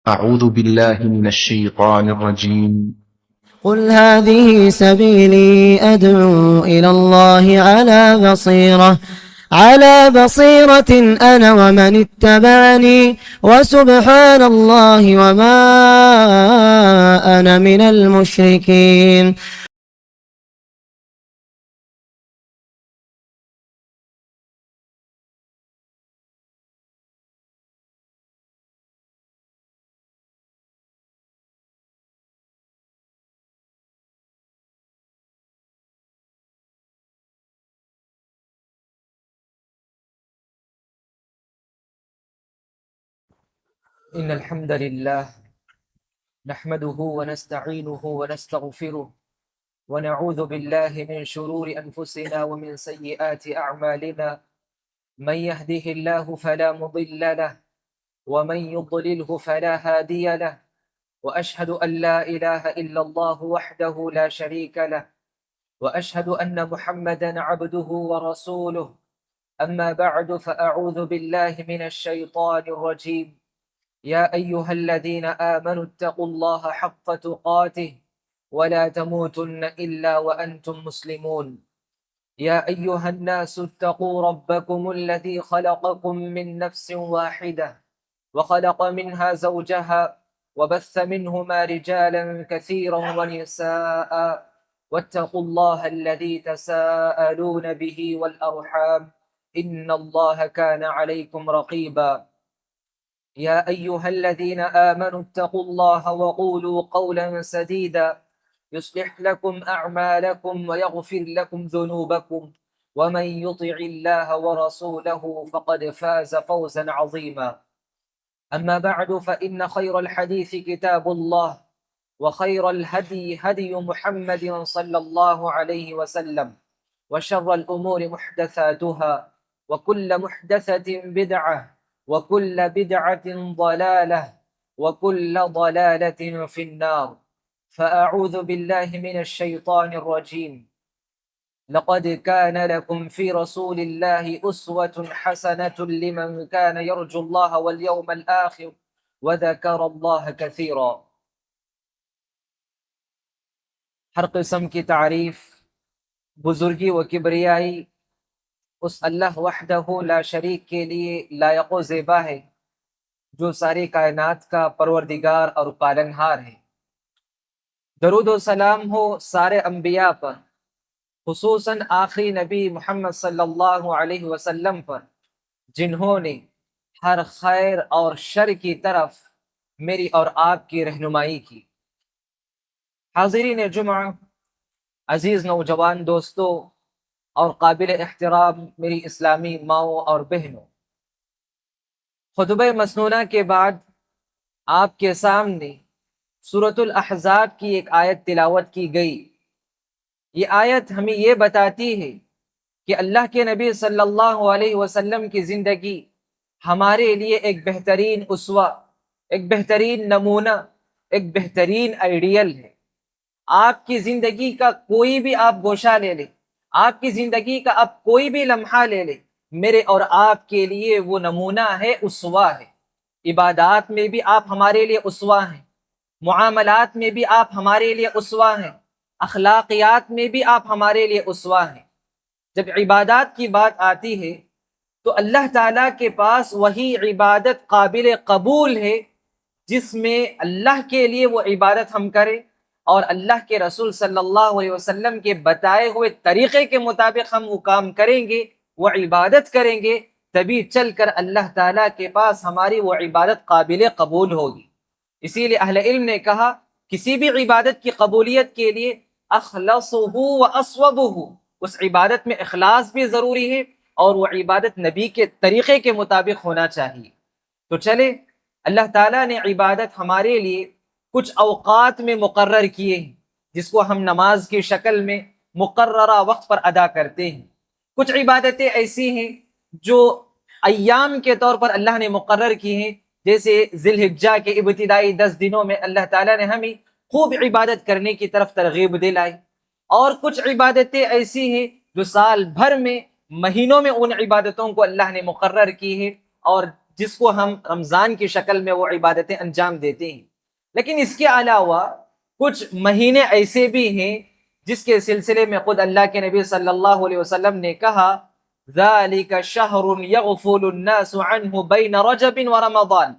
أعوذ بالله من الشيطان الرجيم. قل هذه سبيلي أدعو إلى الله على بصيرة أنا ومن اتبعني وسبحان الله وما أنا من المشركين. إن الحمد لله نحمده ونستعينه ونستغفره ونعوذ بالله من شرور أنفسنا ومن سيئات أعمالنا. من يهده الله فلا مضل له ومن يضلله فلا هادي له، وأشهد أن لا إله إلا الله وحده لا شريك له، وأشهد أن محمدا عبده ورسوله. أما بعد، فأعوذ بالله من الشيطان الرجيم. يا أيها الذين آمنوا اتقوا الله حق تقاته ولا تموتن إلا وأنتم مسلمون. يا أيها الناس اتقوا ربكم الذي خلقكم من نفس واحدة وخلق منها زوجها وبث منهما رجالا كثيرا ونساء، واتقوا الله الذي تساءلون به والأرحام إن الله كان عليكم رقيبا. يا أيها الذين آمنوا اتقوا الله وقولوا قولا سديدا يصلح لكم أعمالكم ويغفر لكم ذنوبكم، ومن يطع الله ورسوله فقد فاز فوزا عظيما. أما بعد، فإن خير الحديث كتاب الله، وخير الهدي هدي محمد صلى الله عليه وسلم، وشر الأمور محدثاتها، وكل محدثة بدعة، وكل بدعة ضلالة، وكل ضلالة في النار. فأعوذ بالله من الشيطان الرجيم. لقد كان لكم في رسول الله أسوة حسنة لمن كان يرجو الله واليوم الآخر وذكر الله كثيرا. ہر قسم کی تعریف، بزرگی و کبریائی اس اللہ وحدہ لا شریک کے لیے لائق و زیبا ہے، جو ساری کائنات کا پروردگار اور پالنہار ہے۔ درود و سلام ہو سارے انبیاء پر، خصوصاً آخری نبی محمد صلی اللہ علیہ وسلم پر، جنہوں نے ہر خیر اور شر کی طرف میری اور آپ کی رہنمائی کی۔ حاضرین جمعہ، عزیز نوجوان دوستوں اور قابل احترام میری اسلامی ماؤں اور بہنوں، خطبہ مسنونہ کے بعد آپ کے سامنے سورۃ الاحزاب کی ایک آیت تلاوت کی گئی۔ یہ آیت ہمیں یہ بتاتی ہے کہ اللہ کے نبی صلی اللہ علیہ وسلم کی زندگی ہمارے لیے ایک بہترین اسوہ، ایک بہترین نمونہ، ایک بہترین آئیڈیل ہے۔ آپ کی زندگی کا کوئی بھی آپ گوشہ لے لیں، آپ کی زندگی کا آپ کوئی بھی لمحہ لے لیں، میرے اور آپ کے لیے وہ نمونہ ہے، اسوہ ہے۔ عبادات میں بھی آپ ہمارے لیے اسوہ ہیں، معاملات میں بھی آپ ہمارے لیے اسوہ ہیں، اخلاقیات میں بھی آپ ہمارے لیے اسوہ ہیں۔ جب عبادات کی بات آتی ہے تو اللہ تعالیٰ کے پاس وہی عبادت قابل قبول ہے جس میں اللہ کے لیے وہ عبادت ہم کریں اور اللہ کے رسول صلی اللہ علیہ وسلم کے بتائے ہوئے طریقے کے مطابق ہم وہ کام کریں گے، وہ عبادت کریں گے، تبھی چل کر اللہ تعالیٰ کے پاس ہماری وہ عبادت قابل قبول ہوگی۔ اسی لیے اہل علم نے کہا کسی بھی عبادت کی قبولیت کے لیے اخلصہ و اصوبہ، اس عبادت میں اخلاص بھی ضروری ہے اور وہ عبادت نبی کے طریقے کے مطابق ہونا چاہیے۔ تو چلے، اللہ تعالیٰ نے عبادت ہمارے لیے کچھ اوقات میں مقرر کیے ہیں، جس کو ہم نماز کی شکل میں مقررہ وقت پر ادا کرتے ہیں۔ کچھ عبادتیں ایسی ہیں جو ایام کے طور پر اللہ نے مقرر کی ہیں، جیسے ذی الحجہ کے ابتدائی 10 دنوں میں اللہ تعالیٰ نے ہمیں خوب عبادت کرنے کی طرف ترغیب دلائی، اور کچھ عبادتیں ایسی ہیں جو سال بھر میں، مہینوں میں ان عبادتوں کو اللہ نے مقرر کی ہے، اور جس کو ہم رمضان کی شکل میں وہ عبادتیں انجام دیتے ہیں، لیکن اس کے علاوہ کچھ مہینے ایسے بھی ہیں جس کے سلسلے میں خود اللہ کے نبی صلی اللہ علیہ وسلم نے کہا ذَلِكَ شَهْرٌ يَغْفُلُ النَّاسُ عَنْهُ بَيْنَ رَجَبٍ وَرَمَضَانٍ،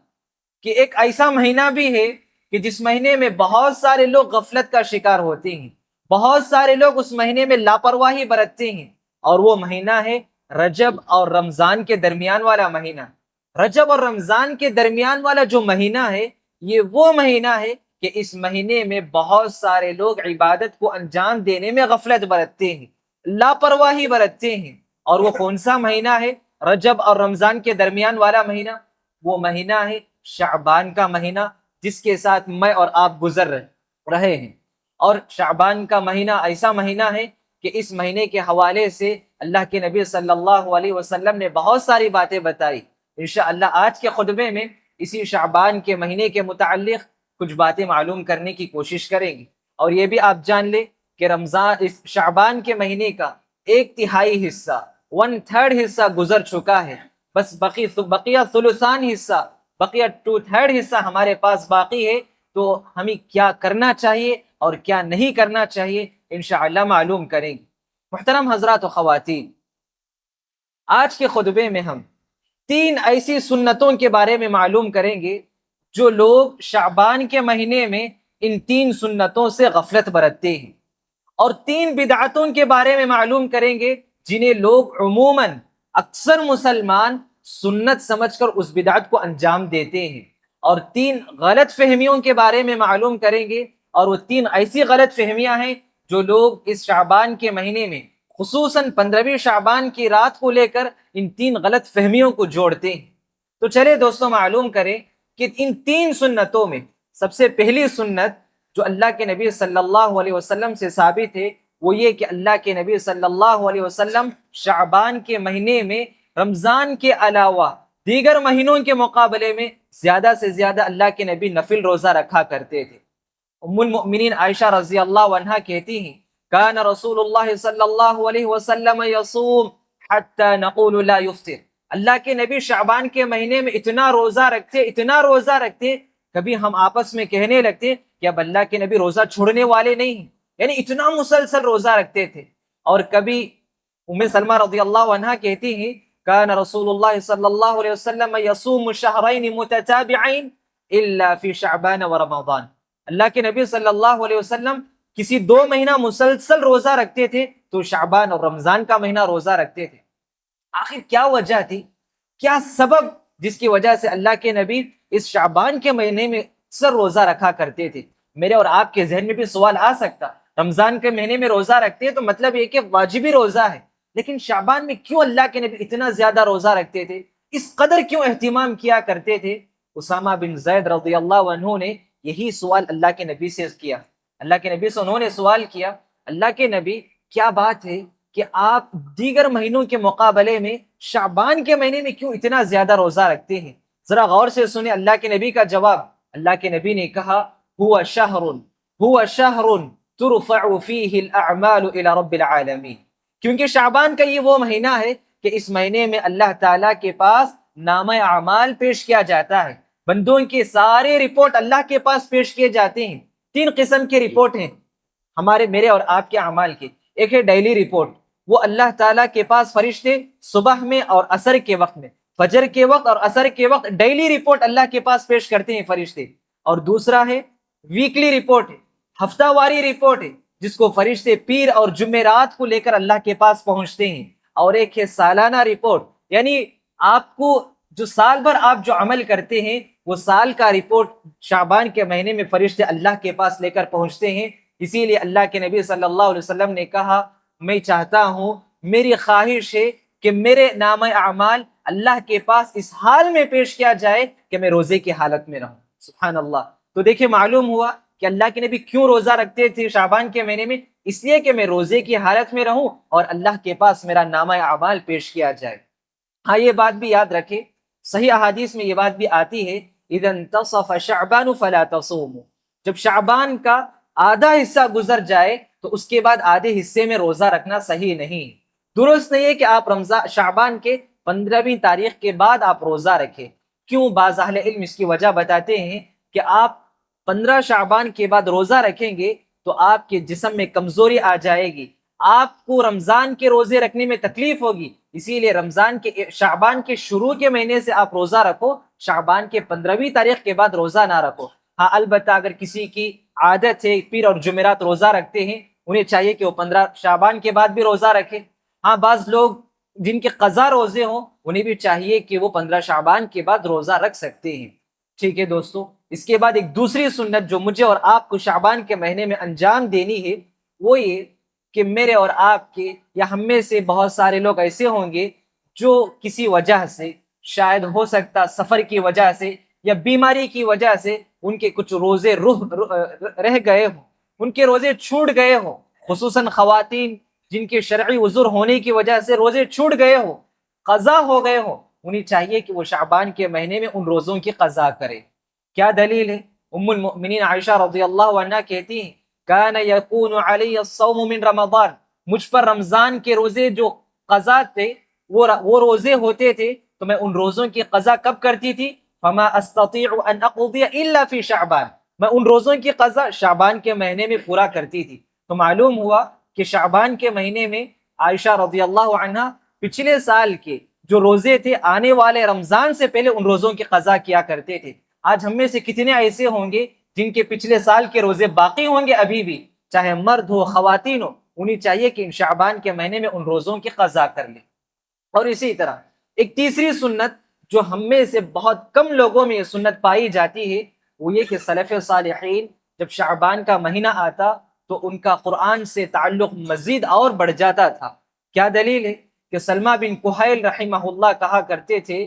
کہ ایک ایسا مہینہ بھی ہے کہ جس مہینے میں بہت سارے لوگ غفلت کا شکار ہوتے ہیں، بہت سارے لوگ اس مہینے میں لاپرواہی برتتے ہیں، اور وہ مہینہ ہے رجب اور رمضان کے درمیان والا مہینہ۔ رجب اور رمضان کے درمیان والا جو مہینہ ہے، یہ وہ مہینہ ہے کہ اس مہینے میں بہت سارے لوگ عبادت کو انجام دینے میں غفلت برتتے ہیں، لاپرواہی برتتے ہیں۔ اور وہ کون سا مہینہ ہے؟ رجب اور رمضان کے درمیان والا مہینہ، وہ مہینہ ہے شعبان کا مہینہ، جس کے ساتھ میں اور آپ گزر رہے ہیں۔ اور شعبان کا مہینہ ایسا مہینہ ہے کہ اس مہینے کے حوالے سے اللہ کے نبی صلی اللہ علیہ وسلم نے بہت ساری باتیں بتائی۔ انشاءاللہ آج کے خطبے میں اسی شعبان کے مہینے کے متعلق کچھ باتیں معلوم کرنے کی کوشش کریں گے۔ اور یہ بھی آپ جان لیں کہ رمضان اس شعبان کے مہینے کا 1/3 حصہ، 1/3 حصہ گزر چکا ہے، بس بقیہ ثلثان حصہ، بقیہ 2/3 حصہ ہمارے پاس باقی ہے۔ تو ہمیں کیا کرنا چاہیے اور کیا نہیں کرنا چاہیے انشاءاللہ معلوم کریں گے۔ محترم حضرات و خواتین، آج کے خطبے میں ہم 3 ایسی سنتوں کے بارے میں معلوم کریں گے جو لوگ شعبان کے مہینے میں ان 3 سنتوں سے غفلت برتتے ہیں، اور 3 بدعتوں کے بارے میں معلوم کریں گے جنہیں لوگ عموماً اکثر مسلمان سنت سمجھ کر اس بدعت کو انجام دیتے ہیں، اور 3 غلط فہمیوں کے بارے میں معلوم کریں گے، اور وہ 3 ایسی غلط فہمیاں ہیں جو لوگ اس شعبان کے مہینے میں خصوصاً 15ویں شعبان کی رات کو لے کر ان 3 غلط فہمیوں کو جوڑتے ہیں۔ تو چلے دوستوں معلوم کریں کہ ان 3 سنتوں میں سب سے پہلی سنت جو اللہ کے نبی صلی اللہ علیہ وسلم سے ثابت ہے، وہ یہ کہ اللہ کے نبی صلی اللہ علیہ وسلم شعبان کے مہینے میں رمضان کے علاوہ دیگر مہینوں کے مقابلے میں زیادہ سے زیادہ اللہ کے نبی نفل روزہ رکھا کرتے تھے۔ ام المؤمنین عائشہ رضی اللہ عنہا کہتی ہیں کان رسول اللہ صلی اللہ علیہ وسلم یصوم حتی نقول لا یفطر، اللہ کے نبی شعبان کے مہینے میں اتنا روزہ رکھتے کبھی ہم آپس میں کہنے لگتے کہ اب اللہ کے نبی روزہ چھوڑنے والے نہیں ہیں، یعنی اتنا مسلسل روزہ رکھتے تھے۔ اور کبھی ام سلمہ رضی اللہ عنہا کہتی ہیں کان رسول اللہ صلی اللہ علیہ وسلم یصوم شہرین متتابعین الا فی شعبان و رمضان، اللہ کے نبی صلی اللہ علیہ وسلم کسی 2 مہینہ مسلسل روزہ رکھتے تھے تو شعبان اور رمضان کا مہینہ روزہ رکھتے تھے۔ آخر کیا وجہ تھی، کیا سبب جس کی وجہ سے اللہ کے نبی اس شعبان کے مہینے میں اکثر روزہ رکھا کرتے تھے؟ میرے اور آپ کے ذہن میں بھی سوال آ سکتا، رمضان کے مہینے میں روزہ رکھتے ہیں تو مطلب یہ کہ واجبی روزہ ہے، لیکن شعبان میں کیوں اللہ کے نبی اتنا زیادہ روزہ رکھتے تھے، اس قدر کیوں اہتمام کیا کرتے تھے؟ اسامہ بن زید رضی اللہ عنہ نے یہی سوال اللہ کے نبی سے کیا۔ اللہ کے نبی سے انہوں نے سوال کیا، اللہ کے نبی کیا بات ہے کہ آپ دیگر مہینوں کے مقابلے میں شعبان کے مہینے میں کیوں اتنا زیادہ روزہ رکھتے ہیں؟ ذرا غور سے سنیں اللہ کے نبی کا جواب۔ اللہ کے نبی نے کہا هو شہر ترفع فیہ الاعمال الى رب العالمین، کیونکہ شعبان کا یہ وہ مہینہ ہے کہ اس مہینے میں اللہ تعالیٰ کے پاس نامہ اعمال پیش کیا جاتا ہے، بندوں کے سارے رپورٹ اللہ کے پاس پیش کیے جاتے ہیں۔ 3 قسم کے رپورٹ ہیں میرے اور آپ کے اعمال کے۔ ایک ہے ڈیلی رپورٹ، وہ اللہ تعالیٰ کے پاس فرشتے صبح میں اور عصر کے وقت میں، فجر کے وقت اور عصر کے وقت ڈیلی رپورٹ اللہ کے پاس پیش کرتے ہیں فرشتے۔ اور دوسرا ہے ویکلی رپورٹ، ہفتہ واری رپورٹ ہے، جس کو فرشتے پیر اور جمعرات کو لے کر اللہ کے پاس پہنچتے ہیں۔ اور ایک ہے سالانہ رپورٹ، یعنی آپ کو جو سال بھر آپ جو عمل کرتے ہیں وہ سال کا رپورٹ شعبان کے مہینے میں فرشتے اللہ کے پاس لے کر پہنچتے ہیں۔ اسی لیے اللہ کے نبی صلی اللہ علیہ وسلم نے کہا میں چاہتا ہوں، میری خواہش ہے کہ میرے نامہ اعمال اللہ کے پاس اس حال میں پیش کیا جائے کہ میں روزے کی حالت میں رہوں۔ سبحان اللہ۔ تو دیکھیں معلوم ہوا کہ اللہ کے نبی کیوں روزہ رکھتے تھے شعبان کے مہینے میں، اس لیے کہ میں روزے کی حالت میں رہوں اور اللہ کے پاس میرا نامہ اعمال پیش کیا جائے۔ ہاں یہ بات بھی یاد رکھیں، صحیح احادیث میں یہ بات بھی آتی ہے اذا انتصف شعبان فلا تصوموا، جب شعبان کا آدھا حصہ گزر جائے تو اس کے بعد آدھے حصے میں روزہ رکھنا صحیح نہیں، درست نہیں ہے کہ آپ شعبان کے 15ویں تاریخ کے بعد آپ روزہ رکھیں۔ کیوں بعض اہل علم اس کی وجہ بتاتے ہیں کہ آپ 15 شعبان کے بعد روزہ رکھیں گے تو آپ کے جسم میں کمزوری آ جائے گی، آپ کو رمضان کے روزے رکھنے میں تکلیف ہوگی، اسی لیے شعبان کے شروع کے مہینے سے آپ روزہ رکھو، شعبان کے 15ویں تاریخ کے بعد روزہ نہ رکھو۔ ہاں البتہ اگر کسی کی عادت ہے پیر اور جمعرات روزہ رکھتے ہیں، انہیں چاہیے کہ وہ 15 شعبان کے بعد بھی روزہ رکھیں۔ ہاں بعض لوگ جن کے قضا روزے ہوں انہیں بھی چاہیے کہ وہ 15 شعبان کے بعد روزہ رکھ سکتے ہیں۔ ٹھیک ہے دوستو، اس کے بعد ایک دوسری سنت جو مجھے اور آپ کو شعبان کے مہینے میں انجام دینی ہے وہ یہ کہ میرے اور آپ کے یا ہم میں سے بہت سارے لوگ ایسے ہوں گے جو کسی وجہ سے، شاید ہو سکتا سفر کی وجہ سے یا بیماری کی وجہ سے ان کے کچھ روزے رہ گئے ہوں، ان کے روزے چھوٹ گئے ہوں، خصوصاً خواتین جن کے شرعی عذر ہونے کی وجہ سے روزے چھوٹ گئے ہوں، قضا ہو گئے ہوں، انہیں چاہیے کہ وہ شعبان کے مہینے میں ان روزوں کی قضا کرے۔ کیا دلیل ہے؟ ام المؤمنین عائشہ رضی اللہ عنہا کہتی ہیں کان یکون علی الصوم من رمضان، مجھ پر رمضان کے روزے جو قضا تھے وہ روزے ہوتے تھے تو میں ان روزوں کی قضا کب کرتی تھی؟ فما استطيع ان اقضي الا في شعبان، میں ان روزوں کی قضا شعبان کے مہینے میں پورا کرتی تھی۔ تو معلوم ہوا کہ شعبان کے مہینے میں عائشہ رضی اللہ عنہا پچھلے سال کے جو روزے تھے آنے والے رمضان سے پہلے ان روزوں کی قضا کیا کرتے تھے۔ آج ہم میں سے کتنے ایسے ہوں گے جن کے پچھلے سال کے روزے باقی ہوں گے ابھی بھی، چاہے مرد ہو خواتین ہو، انہیں چاہیے کہ ان شعبان کے مہینے میں ان روزوں کی قضا کر لیں۔ اور اسی طرح ایک تیسری سنت جو ہم میں سے بہت کم لوگوں میں یہ سنت پائی جاتی ہے وہ یہ کہ سلف صالحین جب شعبان کا مہینہ آتا تو ان کا قرآن سے تعلق مزید اور بڑھ جاتا تھا۔ کیا دلیل ہے؟ کہ سلمہ بن کہیل رحمہ اللہ کہا کرتے تھے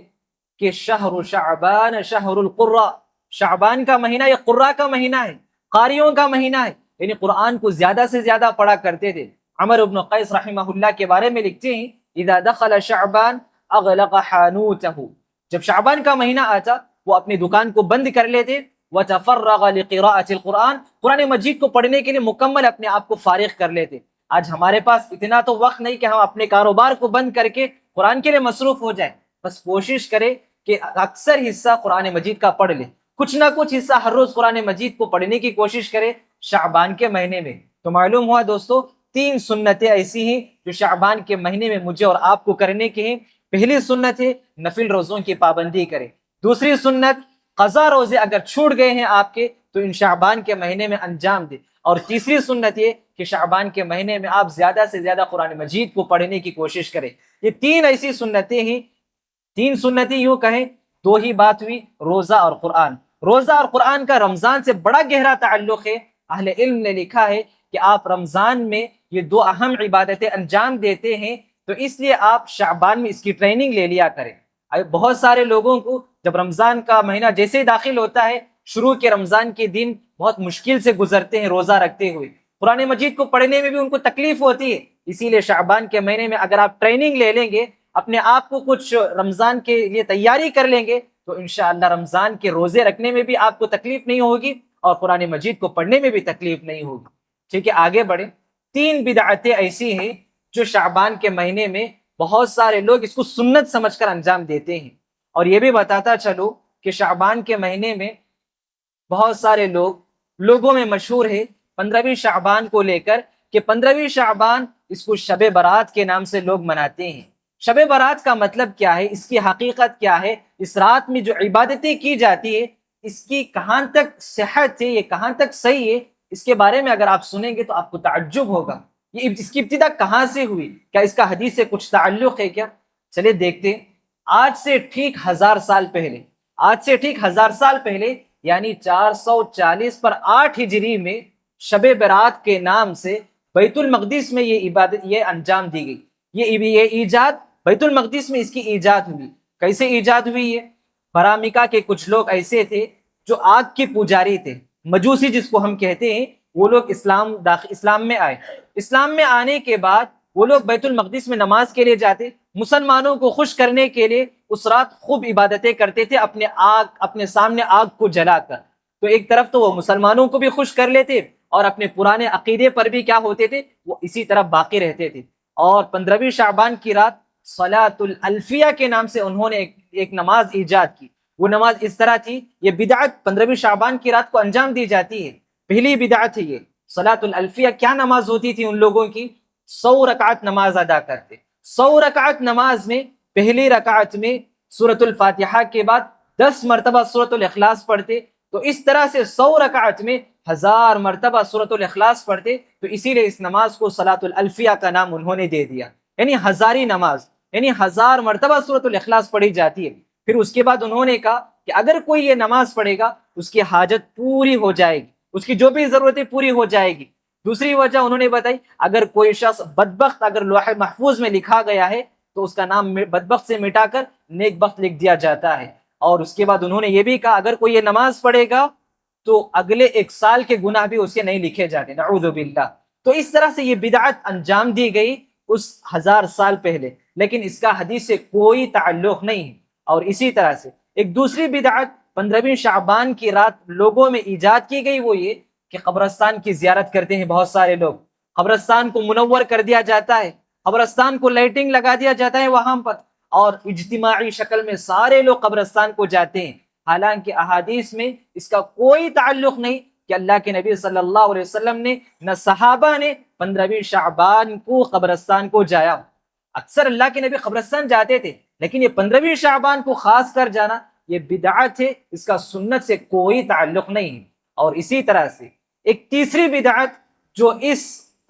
کہ شہر شعبان شہر القراء، شعبان کا مہینہ یہ قراء کا مہینہ ہے، قاریوں کا مہینہ ہے، یعنی قرآن کو زیادہ سے زیادہ پڑھا کرتے تھے۔ عمر بن قیس رحمہ اللہ کے بارے میں لکھتے ہیں اذا دخل شعبان اغلق حانوتہ، جب شعبان کا مہینہ آتا وہ اپنی دکان کو بند کر لیتے، وتفرغ لقراءة القرآن، قرآن مجید کو پڑھنے کے لیے مکمل اپنے آپ کو فارغ کر لیتے۔ آج ہمارے پاس اتنا تو وقت نہیں کہ ہم اپنے کاروبار کو بند کر کے قرآن کے لیے مصروف ہو جائیں، بس کوشش کرے کہ اکثر حصہ قرآن مجید کا پڑھ لے، کچھ نہ کچھ حصہ ہر روز قرآن مجید کو پڑھنے کی کوشش کرے شعبان کے مہینے میں۔ تو معلوم ہوا دوستو 3 سنتیں ایسی ہیں جو شعبان کے مہینے میں مجھے اور آپ کو کرنے کی ہیں۔ پہلی سنت ہے نفل روزوں کی پابندی کرے، دوسری سنت قضا روزے اگر چھوٹ گئے ہیں آپ کے تو ان شعبان کے مہینے میں انجام دے، اور تیسری سنت یہ کہ شعبان کے مہینے میں آپ زیادہ سے زیادہ قرآن مجید کو پڑھنے کی کوشش کریں۔ یہ 3 ایسی سنتیں ہیں، 3 سنتیں یوں کہیں 2 ہی بات ہوئی، روزہ اور قرآن۔ روزہ اور قرآن کا رمضان سے بڑا گہرا تعلق ہے۔ اہل علم نے لکھا ہے کہ آپ رمضان میں یہ 2 اہم عبادتیں انجام دیتے ہیں، تو اس لیے آپ شعبان میں اس کی ٹریننگ لے لیا کریں۔ بہت سارے لوگوں کو جب رمضان کا مہینہ جیسے ہی داخل ہوتا ہے، شروع کے رمضان کے دن بہت مشکل سے گزرتے ہیں روزہ رکھتے ہوئے، قرآن مجید کو پڑھنے میں بھی ان کو تکلیف ہوتی ہے۔ اسی لیے شعبان کے مہینے میں اگر آپ ٹریننگ لے لیں گے، اپنے آپ کو کچھ رمضان کے لیے تیاری کر لیں گے، تو انشاءاللہ رمضان کے روزے رکھنے میں بھی آپ کو تکلیف نہیں ہوگی اور قرآن مجید کو پڑھنے میں بھی تکلیف نہیں ہوگی۔ ٹھیک ہے، آگے بڑھیں۔ 3 بدعتیں ایسی ہیں جو شعبان کے مہینے میں بہت سارے لوگ اس کو سنت سمجھ کر انجام دیتے ہیں۔ اور یہ بھی بتاتا چلو کہ شعبان کے مہینے میں بہت سارے لوگوں میں مشہور ہے 15ویں شعبان کو لے کر کہ 15ویں شعبان اس کو شب برات کے نام سے لوگ مناتے ہیں۔ شب برات کا مطلب کیا ہے، اس کی حقیقت کیا ہے، اس رات میں جو عبادتیں کی جاتی ہے اس کی کہاں تک صحت ہے، یہ کہاں تک صحیح ہے، اس کے بارے میں اگر آپ سنیں گے تو آپ کو تعجب ہوگا۔ یہ اس کی ابتدا کہاں سے ہوئی، کیا اس کا حدیث سے کچھ تعلق ہے کیا؟ چلے دیکھتے ہیں۔ آج سے ٹھیک 1000 سال پہلے یعنی 440 پر 8 ہجری میں شب برات کے نام سے بیت المقدس میں یہ عبادت یہ انجام دی گئی۔ یہ ایجاد بیت المقدس میں اس کی ایجاد ہوئی۔ کیسے ایجاد ہوئی ہے؟ برامکا کے کچھ لوگ ایسے تھے جو آگ کے پجاری تھے، مجوسی جس کو ہم کہتے ہیں، وہ لوگ اسلام میں آئے۔ اسلام میں آنے کے بعد وہ لوگ بیت المقدس میں نماز کے لیے جاتے، مسلمانوں کو خوش کرنے کے لیے اس رات خوب عبادتیں کرتے تھے اپنے سامنے آگ کو جلا کر۔ تو ایک طرف تو وہ مسلمانوں کو بھی خوش کر لیتے اور اپنے پرانے عقیدے پر بھی کیا ہوتے تھے، وہ اسی طرح باقی رہتے تھے۔ اور 15ویں شعبان کی رات صلاۃ الالفیہ کے نام سے انہوں نے ایک نماز ایجاد کی۔ وہ نماز اس طرح تھی. یہ بدعت 15ویں شعبان کی رات کو انجام دی جاتی ہے. پہلی بدعت ہے یہ. صلاۃ الالفیہ کیا نماز ہوتی تھی ان لوگوں کی؟ 100 رکعت نماز ادا کرتے. 100 رکعت نماز میں پہلی رکعت میں سورۃ الفاتحہ کے بعد 10 مرتبہ سورۃ الاخلاص پڑھتے. تو اس طرح سے 100 رکعت میں 1000 مرتبہ سورۃ الاخلاص پڑھتے. تو اسی لیے اس نماز کو صلاۃ الالفیہ کا نام انہوں نے دے دیا، یعنی ہزاری نماز، یعنی 1000 مرتبہ سورۃ الاخلاص پڑھی جاتی ہے. پھر اس کے بعد انہوں نے کہا کہ اگر کوئی یہ نماز پڑھے گا اس کی حاجت پوری ہو جائے گی، اس کی جو بھی ضرورتیں پوری ہو جائے گی. دوسری وجہ انہوں نے بتائی، اگر کوئی شخص بدبخت اگر لوح محفوظ میں لکھا گیا ہے تو اس کا نام بدبخت سے مٹا کر نیک بخت لکھ دیا جاتا ہے. اور اس کے بعد انہوں نے یہ بھی کہا اگر کوئی یہ نماز پڑھے گا تو اگلے 1 سال کے گناہ بھی اس کے نہیں لکھے جاتے. نعوذ باللہ. تو اس طرح سے یہ بدعت انجام دی گئی اس 1000 سال پہلے، لیکن اس کا حدیث سے کوئی تعلق نہیں ہے. اور اسی طرح سے ایک دوسری بدعت 15ویں شعبان کی رات لوگوں میں ایجاد کی گئی، وہ یہ کہ قبرستان کی زیارت کرتے ہیں بہت سارے لوگ. قبرستان کو منور کر دیا جاتا ہے، قبرستان کو لائٹنگ لگا دیا جاتا ہے وہاں پر، اور اجتماعی شکل میں سارے لوگ قبرستان کو جاتے ہیں. حالانکہ احادیث میں اس کا کوئی تعلق نہیں کہ اللہ کے نبی صلی اللہ علیہ وسلم نے نہ صحابہ نے 15ویں شعبان کو قبرستان کو جایا. اکثر اللہ کے نبی قبرستان جاتے تھے، لیکن یہ 15ویں شعبان کو خاص کر جانا یہ بدعت ہے، اس کا سنت سے کوئی تعلق نہیں ہے. اور اسی طرح سے ایک تیسری بدعت جو اس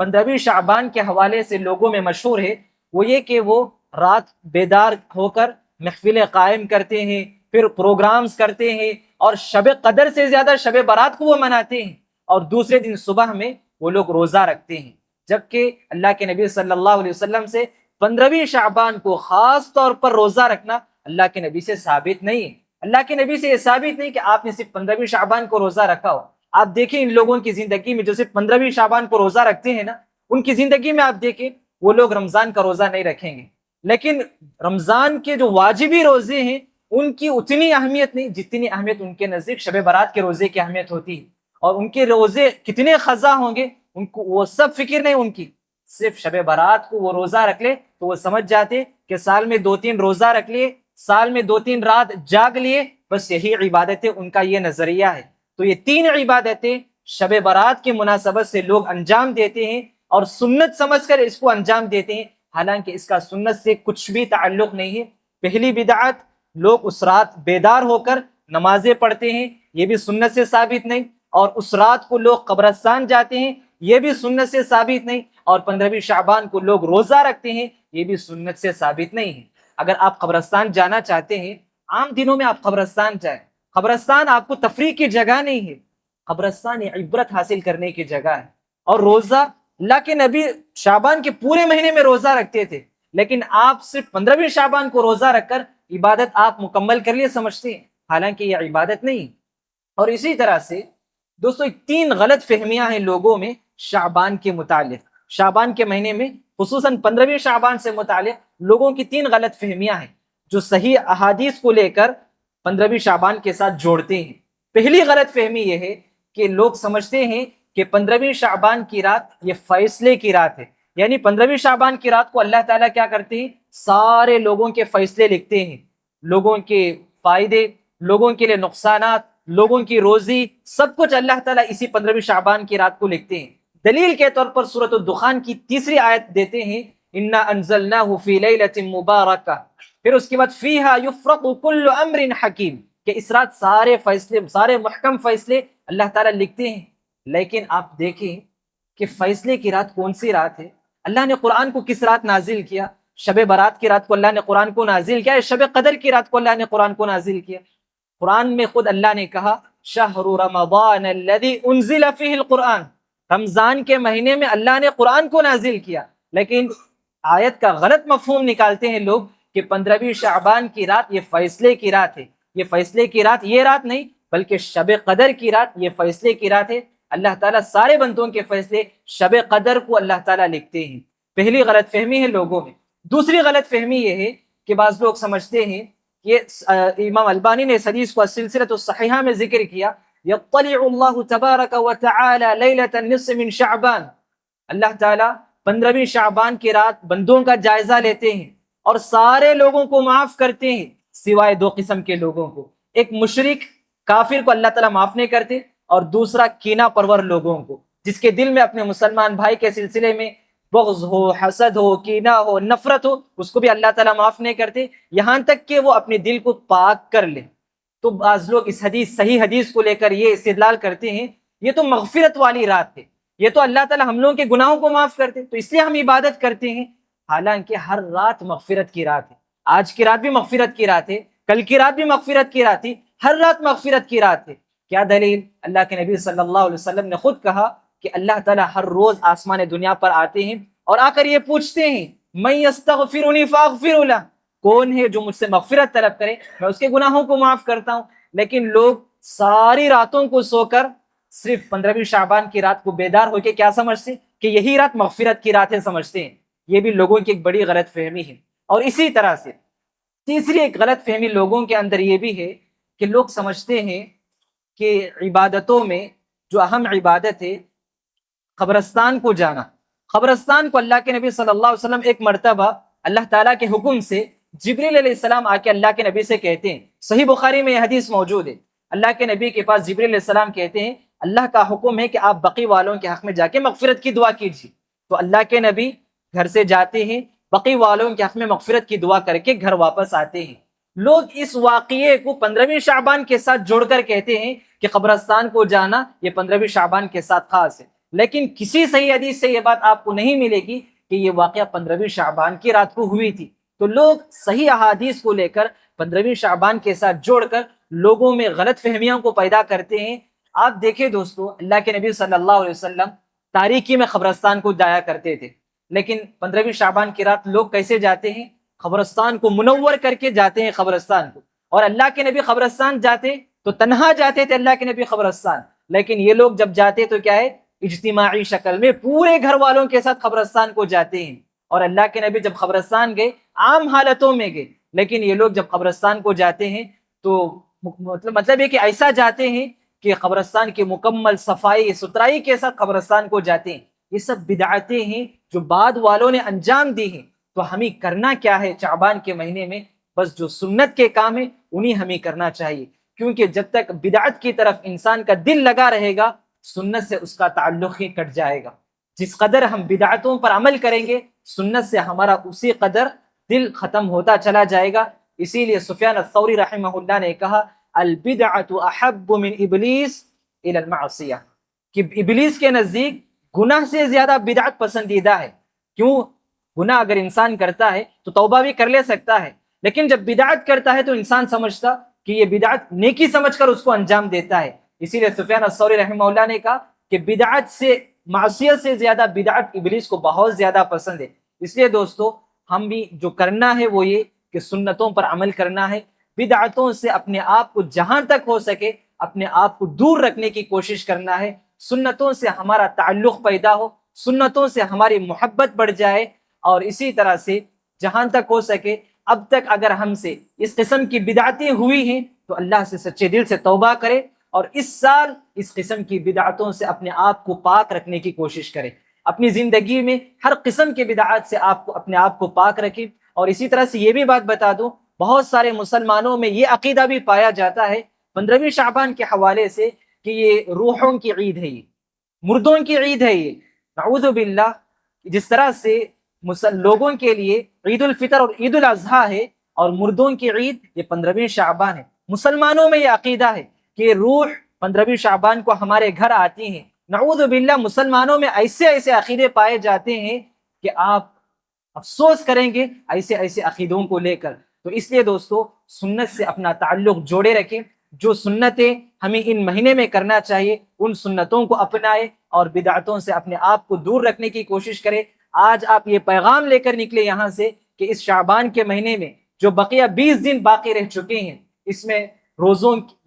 15ویں شعبان کے حوالے سے لوگوں میں مشہور ہے، وہ یہ کہ وہ رات بیدار ہو کر محفلیں قائم کرتے ہیں، پھر پروگرامز کرتے ہیں، اور شب قدر سے زیادہ شب برات کو وہ مناتے ہیں، اور دوسرے دن صبح میں وہ لوگ روزہ رکھتے ہیں. جبکہ اللہ کے نبی صلی اللہ علیہ وسلم سے 15ویں شعبان کو خاص طور پر روزہ رکھنا اللہ کے نبی سے ثابت نہیں ہے. اللہ کے نبی سے یہ ثابت نہیں کہ آپ نے صرف 15ویں شعبان کو روزہ رکھا ہو. آپ دیکھیں ان لوگوں کی زندگی میں جو صرف 15ویں شعبان کو روزہ رکھتے ہیں نا، ان کی زندگی میں آپ دیکھیں وہ لوگ رمضان کا روزہ نہیں رکھیں گے، لیکن رمضان کے جو واجبی روزے ہیں ان کی اتنی اہمیت نہیں جتنی اہمیت ان کے نزدیک شب برات کے روزے کی اہمیت ہوتی ہے. اور ان کے روزے کتنے قضا ہوں گے ان کو وہ سب فکر نہیں. ان کی صرف شب برات کو وہ روزہ رکھ لے تو وہ سمجھ جاتے کہ سال میں 2-3 روزہ رکھ لیے، سال میں 2-3 رات جاگ لیے، بس یہی عبادت ہے. ان کا یہ نظریہ ہے. تو یہ 3 عبادتیں شب برات کی مناسبت سے لوگ انجام دیتے ہیں اور سنت سمجھ کر اس کو انجام دیتے ہیں، حالانکہ اس کا سنت سے کچھ بھی تعلق نہیں ہے. پہلی بدعت، لوگ اس رات بیدار ہو کر نمازیں پڑھتے ہیں، یہ بھی سنت سے ثابت نہیں. اور اس رات کو لوگ قبرستان جاتے ہیں، یہ بھی سنت سے ثابت نہیں. اور 15ویں شعبان کو لوگ روزہ رکھتے ہیں، یہ بھی سنت سے ثابت نہیں ہے. اگر آپ قبرستان جانا چاہتے ہیں، عام دنوں میں آپ قبرستان جائیں. قبرستان آپ کو تفریح کی جگہ نہیں ہے، قبرستان عبرت حاصل کرنے کی جگہ ہے. اور روزہ، اللہ کے نبی شعبان کے پورے مہینے میں روزہ رکھتے تھے، لیکن آپ صرف 15ویں شعبان کو روزہ رکھ کر عبادت آپ مکمل کر لیے سمجھتے ہیں، حالانکہ یہ عبادت نہیں. اور اسی طرح سے دوستو 3 غلط فہمیاں ہیں لوگوں میں شعبان کے متعلق. شعبان کے مہینے میں خصوصاً 15ویں شعبان سے متعلق لوگوں کی 3 غلط فہمیاں ہیں جو صحیح احادیث کو لے کر 15ویں شعبان کے ساتھ جوڑتے ہیں. پہلی غلط فہمی یہ ہے کہ لوگ سمجھتے ہیں کہ 15ویں شعبان کی رات یہ فیصلے کی رات ہے، یعنی 15ویں شعبان کی رات کو اللہ تعالیٰ کیا کرتے ہیں، سارے لوگوں کے فیصلے لکھتے ہیں، لوگوں کے فائدے، لوگوں کے لیے نقصانات، لوگوں کی روزی، سب کچھ اللہ تعالیٰ اسی 15ویں شعبان کی رات کو لکھتے ہیں. دلیل کے طور پر سورۃ الدخان کی 3 آیت دیتے ہیں، انا انزلناہ فی لیلۃ مبارکہ، پھر اس کے بعد فیہا یفرق کل امر حکیم، کہ اس رات سارے فیصلے، سارے محکم فیصلے اللہ تعالیٰ لکھتے ہیں. لیکن آپ دیکھیں کہ فیصلے کی رات کون سی رات ہے؟ اللہ نے قرآن کو کس رات نازل کیا؟ شب برات کی رات کو اللہ نے قرآن کو نازل کیا، شب قدر کی رات کو اللہ نے قرآن کو نازل کیا. قرآن میں خود اللہ نے کہا شہر رمضان الذی انزل فیہ القرآن، رمضان کے مہینے میں اللہ نے قرآن کو نازل کیا. لیکن آیت کا غلط مفہوم نکالتے ہیں لوگ کہ 15ویں شعبان کی رات یہ فیصلے کی رات ہے. یہ فیصلے کی رات یہ رات نہیں، بلکہ شب قدر کی رات یہ فیصلے کی رات ہے. اللہ تعالیٰ سارے بندوں کے فیصلے شب قدر کو اللہ تعالیٰ لکھتے ہیں. پہلی غلط فہمی ہے لوگوں میں. دوسری غلط فہمی یہ ہے کہ بعض لوگ سمجھتے ہیں، یہ امام البانی نے اس حدیث کو سلسلۃ الصحیحہ میں ذکر کیا، یطلع اللہ تبارک و تعالی لیلۃ النصف من شعبان، اللہ تعالیٰ 15ویں شعبان کی رات بندوں کا جائزہ لیتے ہیں اور سارے لوگوں کو معاف کرتے ہیں سوائے 2 قسم کے لوگوں کو. ایک مشرک کافر کو اللہ تعالیٰ معاف نہیں کرتے، اور دوسرا کینہ پرور لوگوں کو، جس کے دل میں اپنے مسلمان بھائی کے سلسلے میں بغض ہو، حسد ہو، کینہ ہو، نفرت ہو، اس کو بھی اللہ تعالیٰ معاف نہیں کرتے، یہاں تک کہ وہ اپنے دل کو پاک کر لے۔ تو بعض لوگ اس صحیح حدیث کو لے کر یہ استدلال کرتے ہیں یہ تو مغفرت والی رات ہے، یہ تو اللہ تعالیٰ ہم لوگوں کے گناہوں کو معاف کرتے، تو اس لیے ہم عبادت کرتے ہیں۔ حالانکہ ہر رات مغفرت کی رات ہے، آج کی رات بھی مغفرت کی رات ہے، کل کی رات بھی مغفرت کی رات ہے، ہر رات مغفرت کی رات ہے۔ کیا دلیل؟ اللہ کے نبی صلی اللہ علیہ وسلم نے خود کہا کہ اللہ تعالیٰ ہر روز آسمان دنیا پر آتے ہیں اور آ کر یہ پوچھتے ہیں من یستغفرنی فاغفر لہ، کون ہے جو مجھ سے مغفرت طلب کرے، میں اس کے گناہوں کو معاف کرتا ہوں۔ لیکن لوگ ساری راتوں کو سو کر صرف 15ویں شعبان کی رات کو بیدار ہو کے کیا سمجھتے کہ یہی رات مغفرت کی رات ہے سمجھتے ہیں۔ یہ بھی لوگوں کی ایک بڑی غلط فہمی ہے۔ اور اسی طرح سے تیسری ایک غلط فہمی لوگوں کے اندر یہ بھی ہے کہ لوگ سمجھتے ہیں کہ عبادتوں میں جو اہم عبادت ہے قبرستان کو جانا، قبرستان کو اللہ کے نبی صلی اللہ علیہ وسلم ایک مرتبہ اللہ تعالیٰ کے حکم سے جبریل علیہ السلام آ کے اللہ کے نبی سے کہتے ہیں، صحیح بخاری میں یہ حدیث موجود ہے، اللہ کے نبی کے پاس جبریل علیہ السلام کہتے ہیں اللہ کا حکم ہے کہ آپ بقی والوں کے حق میں جا کے مغفرت کی دعا کیجیے۔ تو اللہ کے نبی گھر سے جاتے ہیں، بقی والوں کے حق میں مغفرت کی دعا کر کے گھر واپس آتے ہیں۔ لوگ اس واقعے کو 15ویں شعبان کے ساتھ جوڑ کر کہتے ہیں کہ قبرستان کو جانا یہ 15ویں شعبان کے ساتھ خاص ہے، لیکن کسی صحیح حدیث سے یہ بات آپ کو نہیں ملے گی کہ یہ واقعہ 15ویں شعبان کی رات کو ہوئی تھی۔ تو لوگ صحیح احادیث کو لے کر 15ویں شعبان کے ساتھ جوڑ کر لوگوں میں غلط فہمیوں کو پیدا کرتے ہیں۔ آپ دیکھیں دوستو، اللہ کے نبی صلی اللہ علیہ وسلم تاریکی میں قبرستان کو جایا کرتے تھے، لیکن 15ویں شعبان کی رات لوگ کیسے جاتے ہیں؟ قبرستان کو منور کر کے جاتے ہیں قبرستان کو۔ اور اللہ کے نبی قبرستان جاتے تو تنہا جاتے تھے اللہ کے نبی قبرستان، لیکن یہ لوگ جب جاتے تو کیا ہے، اجتماعی شکل میں پورے گھر والوں کے ساتھ قبرستان کو جاتے ہیں۔ اور اللہ کے نبی جب قبرستان گئے عام حالتوں میں گئے، لیکن یہ لوگ جب قبرستان کو جاتے ہیں تو مطلب یہ کہ ایسا جاتے ہیں کہ قبرستان کی مکمل صفائی ستھرائی کے ساتھ قبرستان کو جاتے ہیں۔ یہ سب بدعتیں ہیں جو بعد والوں نے انجام دی ہیں۔ تو ہمیں کرنا کیا ہے شعبان کے مہینے میں؟ بس جو سنت کے کام ہیں انہیں ہمیں کرنا چاہیے، کیونکہ جب تک بدعت کی طرف انسان کا دل لگا رہے گا سنت سے اس کا تعلق ہی کٹ جائے گا۔ جس قدر ہم بدعتوں پر عمل کریں گے سنت سے ہمارا اسی قدر دل ختم ہوتا چلا جائے گا۔ اسی لیے سفیان الثوری رحمہ اللہ نے کہا البدعۃ احب من ابلیس الی المعصیہ، کہ ابلیس کے نزدیک گناہ سے زیادہ بدعت پسندیدہ ہے۔ کیوں؟ گناہ اگر انسان کرتا ہے تو توبہ بھی کر لے سکتا ہے، لیکن جب بدعت کرتا ہے تو انسان سمجھتا کہ یہ بدعت نیکی سمجھ کر اس کو انجام دیتا ہے۔ اسی لیے سفیان الثوری رحمہ اللہ نے کہا کہ بدعت سے، معصیت سے زیادہ بدعت ابلیس کو بہت زیادہ پسند ہے۔ اس لیے دوستو ہم بھی جو کرنا ہے وہ یہ کہ سنتوں پر عمل کرنا ہے، بدعتوں سے اپنے آپ کو جہاں تک ہو سکے اپنے آپ کو دور رکھنے کی کوشش کرنا ہے، سنتوں سے ہمارا تعلق پیدا ہو، سنتوں سے ہماری محبت بڑھ جائے، اور اسی طرح سے جہاں تک ہو سکے اب تک اگر ہم سے اس قسم کی بدعتیں ہوئی ہیں تو اللہ سے سچے دل سے توبہ کرے، اور اس سال اس قسم کی بدعتوں سے اپنے آپ کو پاک رکھنے کی کوشش کرے۔ اپنی زندگی میں ہر قسم کی بدعات سے اپنے آپ کو پاک رکھیں۔ اور اسی طرح سے یہ بھی بات بتا دوں، بہت سارے مسلمانوں میں یہ عقیدہ بھی پایا جاتا ہے 15ویں شعبان کے حوالے سے کہ یہ روحوں کی عید ہے، یہ مردوں کی عید ہے۔ یہ نعوذ باللہ، جس طرح سے لوگوں کے لیے عید الفطر اور عید الاضحیٰ ہے اور مردوں کی عید یہ 15ویں شعبان ہے، مسلمانوں میں یہ عقیدہ ہے کہ روح 15ویں شعبان کو ہمارے گھر آتی ہیں۔ نعوذ باللہ، مسلمانوں میں ایسے عقیدے پائے جاتے ہیں کہ آپ افسوس کریں گے ایسے عقیدوں کو لے کر۔ تو اس لیے دوستو سنت سے اپنا تعلق جوڑے رکھیں، جو سنتیں ہمیں ان مہینے میں کرنا چاہیے ان سنتوں کو اپنائیں اور بدعتوں سے اپنے آپ کو دور رکھنے کی کوشش کریں۔ آج آپ یہ پیغام لے کر نکلے یہاں سے کہ اس شعبان کے مہینے میں جو بقیہ 20 دن باقی رہ چکے ہیں اس میں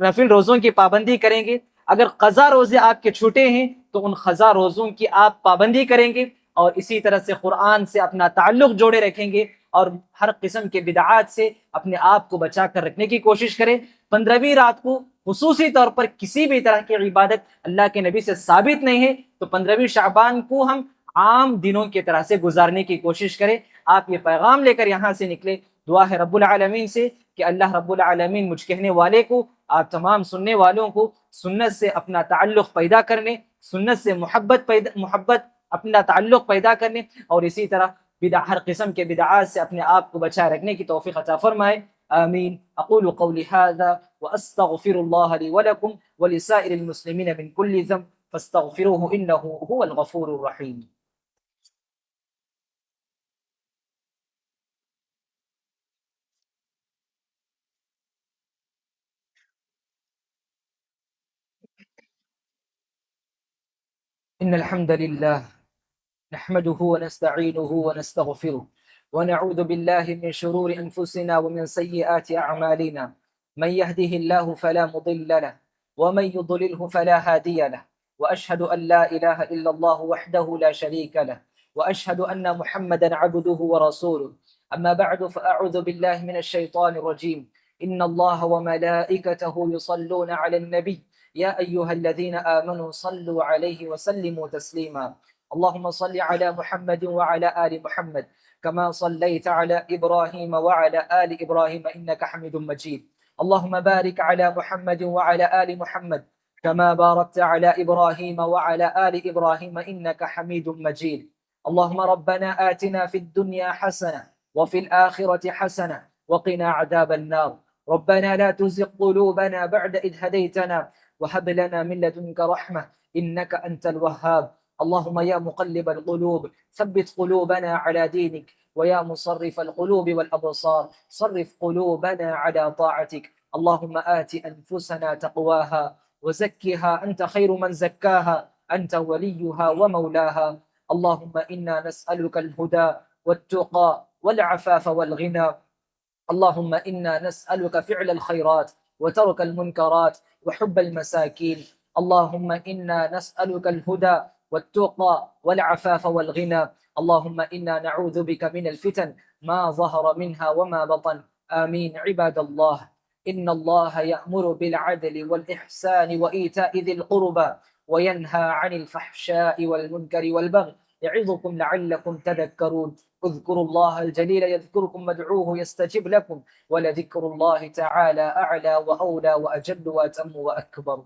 نفل روزوں کی پابندی کریں گے۔ اگر قضا روزے آپ کے چھوٹے ہیں تو ان قضا روزوں کی آپ پابندی کریں گے، اور اسی طرح سے قرآن سے اپنا تعلق جوڑے رکھیں گے، اور ہر قسم کے بدعات سے اپنے آپ کو بچا کر رکھنے کی کوشش کریں۔ 15ویں رات کو خصوصی طور پر کسی بھی طرح کی عبادت اللہ کے نبی سے ثابت نہیں ہے، تو 15ویں شعبان کو ہم عام دنوں کی طرح سے گزارنے کی کوشش کریں۔ آپ یہ پیغام لے کر یہاں سے نکلے۔ دعا ہے رب العالمین سے کہ اللہ رب العالمین مجھ کہنے والے کو آپ تمام سننے والوں کو سنت سے اپنا تعلق پیدا کرنے، سنت سے محبت اپنا تعلق پیدا کرنے، اور اسی طرح ہر قسم کے بدعات سے اپنے آپ کو بچائے رکھنے کی توفیق عطا فرمائے. آمین. اقول قولی هذا واستغفر الله لي ولكم ولسائر المسلمين من كل ذنب فاستغفروه انه هو الغفور الرحيم. ان الحمد لله نحمده ونستعينه ونستغفره ونعوذ بالله من شرور أنفسنا ومن سيئات أعمالنا. من يهده الله فلا مضل له ومن يضلله فلا هادي له، وأشهد أن لا إله إلا الله وحده لا شريك له، وأشهد أن محمدا عبده ورسوله. أما بعد فأعوذ بالله من الشيطان الرجيم. إن الله وملائكته يصلون على النبي يا أيها الذين آمنوا صلوا عليه وسلموا تسليما. اللهم صل على محمد وعلى آل محمد كما صليت على إبراهيم وعلى آل إبراهيم إنك حميد مجيد. اللهم بارك على محمد وعلى آل محمد كما باركت على إبراهيم وعلى آل إبراهيم إنك حميد مجيد. اللهم ربنا آتنا في الدنيا حسنة وفي الآخرة حسنة وقنا عذاب النار. ربنا لا تزغ قلوبنا بعد إذ هديتنا وهب لنا من لدنك رحمة إنك أنت الوهاب. اللهم يا مقلب القلوب ثبت قلوبنا على دينك، ويا مصرف القلوب والأبصار صرف قلوبنا على طاعتك. اللهم آت أنفسنا تقواها وزكها أنت خير من زكاها أنت وليها ومولاها. اللهم إنا نسألك الهدى والتقى والعفاف والغنى. اللهم إنا نسألك فعل الخيرات وترك المنكرات وحب المساكين. اللهم إنا نسألك الهدى والتقى والعفاف والغنى. اللهم إنا نعوذ بك من الفتن ما ظهر منها وما بطن. آمين. عباد الله، إن الله يأمر بالعدل والإحسان وإيتاء ذي القربى وينهى عن الفحشاء والمنكر والبغي يعظكم لعلكم تذكرون. اذكروا الله الجليل يذكركم وادعوه يستجب لكم ولذكر الله تعالى أعلى وأولى وأجل وأتم وأكبر.